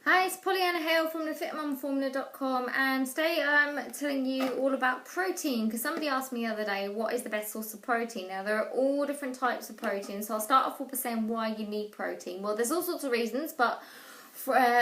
Hi, it's Pollyanna Hale from thefitmumformula.com, and today I'm telling you all about protein because somebody asked me the other day what is the best source of protein. Now there are all different types of protein, so I'll start off with saying why you need protein. Well, there's all sorts of reasons, but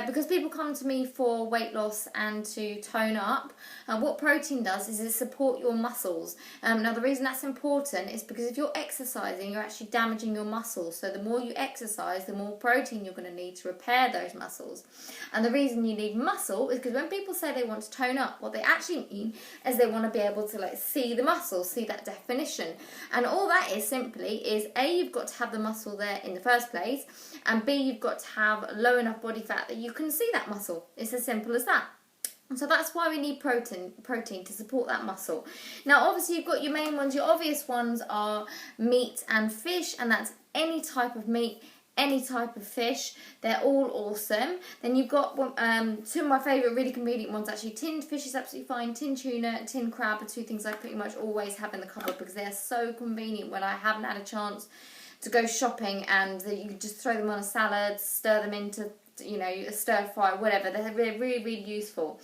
because people come to me for weight loss and to tone up, what protein does is it support your muscles. Now the reason that's important is because if you're exercising, you're actually damaging your muscles. So the more you exercise, the more protein you're going to need to repair those muscles. And the reason you need muscle is because when people say they want to tone up, what they actually mean is they want to be able to see the muscle, see that definition. And all that is simply is A, you've got to have the muscle there in the first place, and B, you've got to have low enough body fat that you can see that muscle. It's as simple as that. So that's why we need protein to support that muscle. Now obviously you've got your main ones. Your obvious ones are meat and fish, and that's any type of meat, any type of fish. They're all awesome. Then you've got two of my favourite really convenient ones actually. Tinned fish is absolutely fine. Tinned tuna, tinned crab are two things I pretty much always have in the cupboard because they're so convenient when I haven't had a chance to go shopping, and you can just throw them on a salad, stir them into, a stir fry, whatever. They're really, really useful.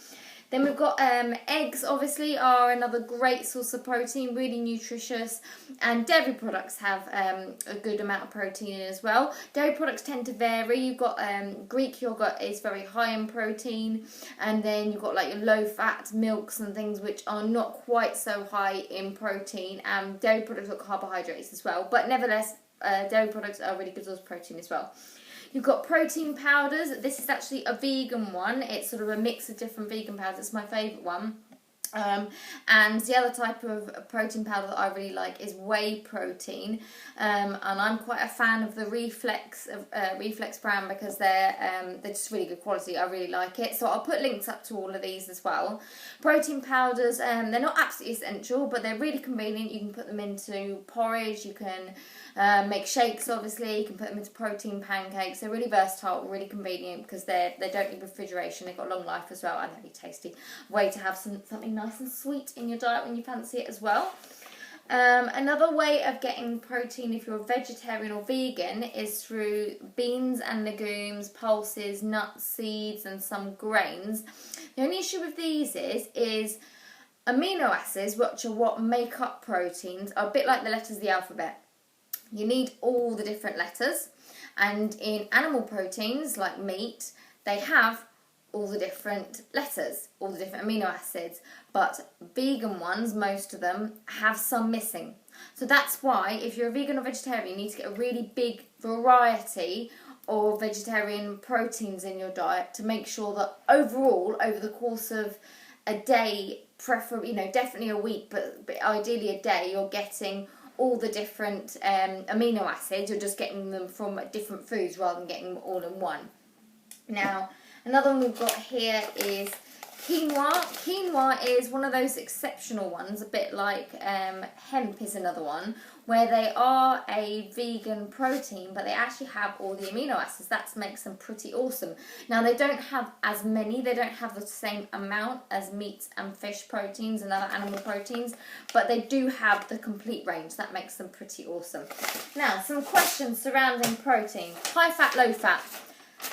Then we've got eggs, obviously, are another great source of protein, really nutritious, and dairy products have a good amount of protein in as well. Dairy products tend to vary. You've got Greek yogurt is very high in protein, and then you've got like your low-fat milks and things which are not quite so high in protein, and dairy products got carbohydrates as well, but nevertheless, dairy products are a really good source of protein as well. You've got protein powders. This is actually a vegan one. It's sort of a mix of different vegan powders. It's my favourite one. And the other type of protein powder that I really like is whey protein, and I'm quite a fan of the Reflex brand because they're just really good quality. I really like it, so I'll put links up to all of these as well. Protein powders, they're not absolutely essential, but they're really convenient. You can put them into porridge, you can make shakes, obviously, you can put them into protein pancakes. They're really versatile, really convenient because they don't need refrigeration. They've got long life as well, and they're really tasty. Way to have something nice and sweet in your diet when you fancy it as well. Another way of getting protein if you're a vegetarian or vegan is through beans and legumes, pulses, nuts, seeds, and some grains. The only issue with these is amino acids, which are what make up proteins, are a bit like the letters of the alphabet. You need all the different letters, and in animal proteins like meat, they have all the different letters, all the different amino acids, but vegan ones, most of them, have some missing. So that's why if you're a vegan or vegetarian, you need to get a really big variety of vegetarian proteins in your diet to make sure that overall, over the course of a day, preferably, definitely a week, but ideally a day, you're getting all the different amino acids. You're just getting them from different foods rather than getting them all in one. Now, another one we've got here is quinoa. Quinoa is one of those exceptional ones, a bit like hemp is another one, where they are a vegan protein, but they actually have all the amino acids. That makes them pretty awesome. Now, they don't have as many, they don't have the same amount as meat and fish proteins and other animal proteins, but they do have the complete range. That makes them pretty awesome. Now, some questions surrounding protein. High fat, low fat.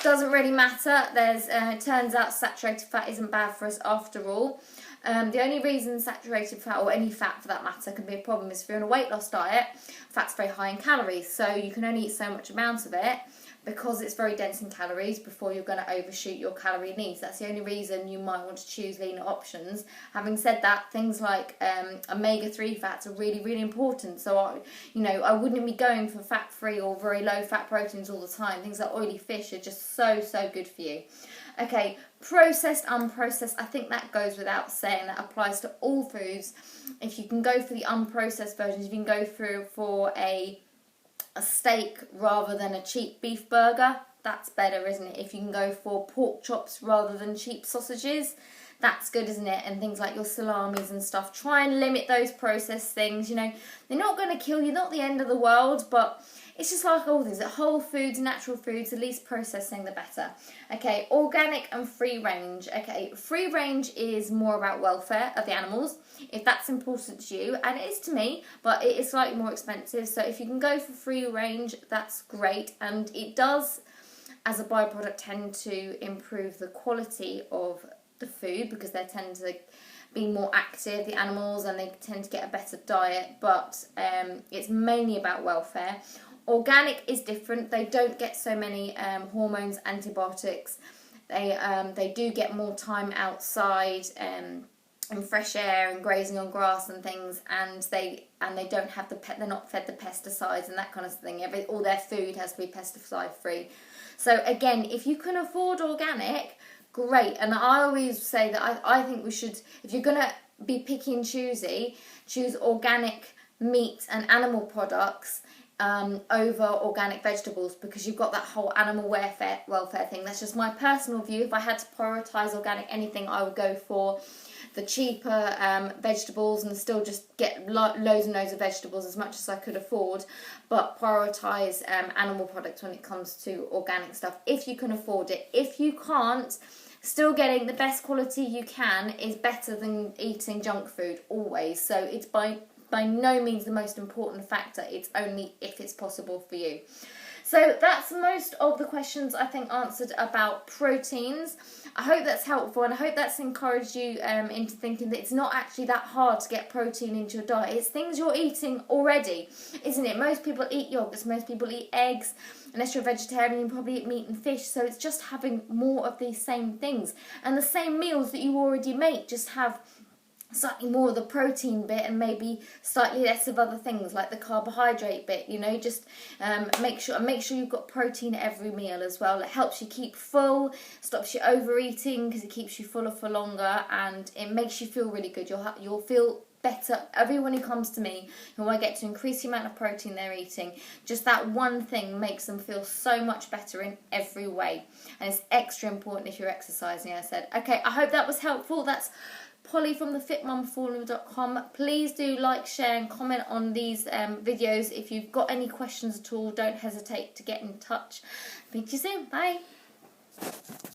Doesn't really matter. It turns out saturated fat isn't bad for us after all. The only reason saturated fat, or any fat for that matter, can be a problem is if you're on a weight loss diet. Fat's very high in calories, so you can only eat so much amount of it because it's very dense in calories before you're going to overshoot your calorie needs. That's the only reason you might want to choose leaner options. Having said that, things like omega-3 fats are really, really important. So, I wouldn't be going for fat-free or very low-fat proteins all the time. Things like oily fish are just so, so good for you. Okay, processed, unprocessed, I think that goes without saying. That applies to all foods. If you can go for the unprocessed versions, you can go for a steak rather than a cheap beef burger, that's better, isn't it? If you can go for pork chops rather than cheap sausages, that's good, isn't it? And things like your salamis and stuff. Try and limit those processed things. They're not going to kill you, not the end of the world, but it's just like all things. Whole foods, natural foods, the least processing, the better. Okay, organic and free range. Okay, free range is more about welfare of the animals, if that's important to you, and it is to me, but it is slightly more expensive. So if you can go for free range, that's great, and it does as a byproduct tend to improve the quality of the food because they tend to be more active, the animals, and they tend to get a better diet, but it's mainly about welfare. Organic is different. They don't get so many hormones, antibiotics. They do get more time outside in fresh air and grazing on grass and things, and they don't have they're not fed the pesticides and that kind of thing. All their food has to be pesticide free. So again, if you can afford organic, great. And I always say that I think we should, if you're going to be picky and choosy, choose organic meat and animal products over organic vegetables, because you've got that whole animal welfare thing. That's just my personal view. If I had to prioritise organic anything, I would go for the cheaper vegetables and still just get loads and loads of vegetables, as much as I could afford, but prioritise animal products when it comes to organic stuff if you can afford it. If you can't, still getting the best quality you can is better than eating junk food, always. So it's by no means the most important factor. It's only if it's possible for you. So that's most of the questions I think answered about proteins. I hope that's helpful, and I hope that's encouraged you into thinking that it's not actually that hard to get protein into your diet. It's things you're eating already, isn't it? Most people eat yogurts, most people eat eggs. Unless you're a vegetarian, you probably eat meat and fish. So it's just having more of these same things. And the same meals that you already make, just have slightly more of the protein bit and maybe slightly less of other things like the carbohydrate bit. You know, just make sure you've got protein at every meal as well. It helps you keep full, stops you overeating because it keeps you fuller for longer, and it makes you feel really good. You'll feel better. Everyone who comes to me who I get to increase the amount of protein they're eating, just that one thing makes them feel so much better in every way, and it's extra important if you're exercising. I said, okay, I hope that was helpful. That's Polly from thefitmumformula.com. Please do like, share and comment on these videos. If you've got any questions at all, don't hesitate to get in touch. Speak to you soon. Bye.